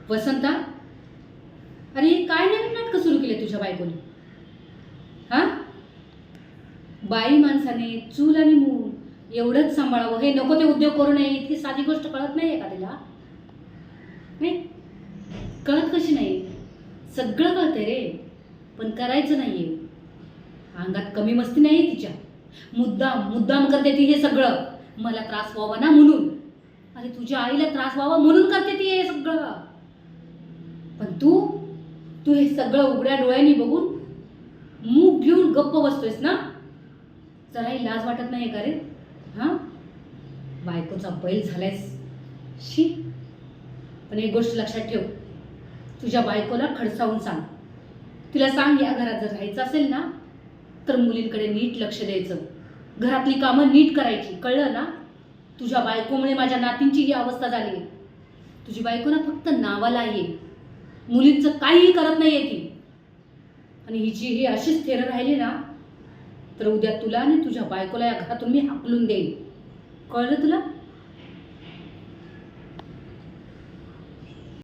वसंता, अरे काय नवीन नाटकं सुरू केले तुझ्या बायकोने? हा, बाई माणसाने चूल आणि मूल एवढंच सांभाळावं, हे नको ते उद्योग करू नये, इतकी साधी गोष्ट कळत नाही का तिला? नाही कळत कशी नाही? सगळं कळतंय रे, पण करायचं नाहीये. अंगात कमी मस्ती नाही तिच्या. मुद्दाम मुद्दाम करते ती हे सगळं, मला त्रास व्हावा ना म्हणून. अरे तुझ्या आईला त्रास व्हावा म्हणून करते ती हे सगळं. पण तू तू हे सगळं उघड्या डोळ्यांनी बघून मूग घेऊन गप्प बसतोयस ना? जराही लाज वाटत नाही का रे? हा, बायकोचा बैल झालायस. शी. पण एक गोष्ट लक्षात ठेव, तुझ्या बायकोला खडसावून सांग. तिला सांग, या घरात जर राहायचं असेल ना तर मुलींकडे नीट लक्ष द्यायचं, घरातली कामं नीट करायची, कळलं ना? तुझ्या बायकोमुळे माझ्या नातींची ही अवस्था झाली. तुझी बायको ना फक्त नावाला आहे, मुलींचं काहीही करत नाहीये ती. आणि हिची ही अशीच स्थिर राहिली ना तर उद्या तुला आणि तुझ्या बायकोला या घरातून मी हाकलून देईन. कळलं तुला?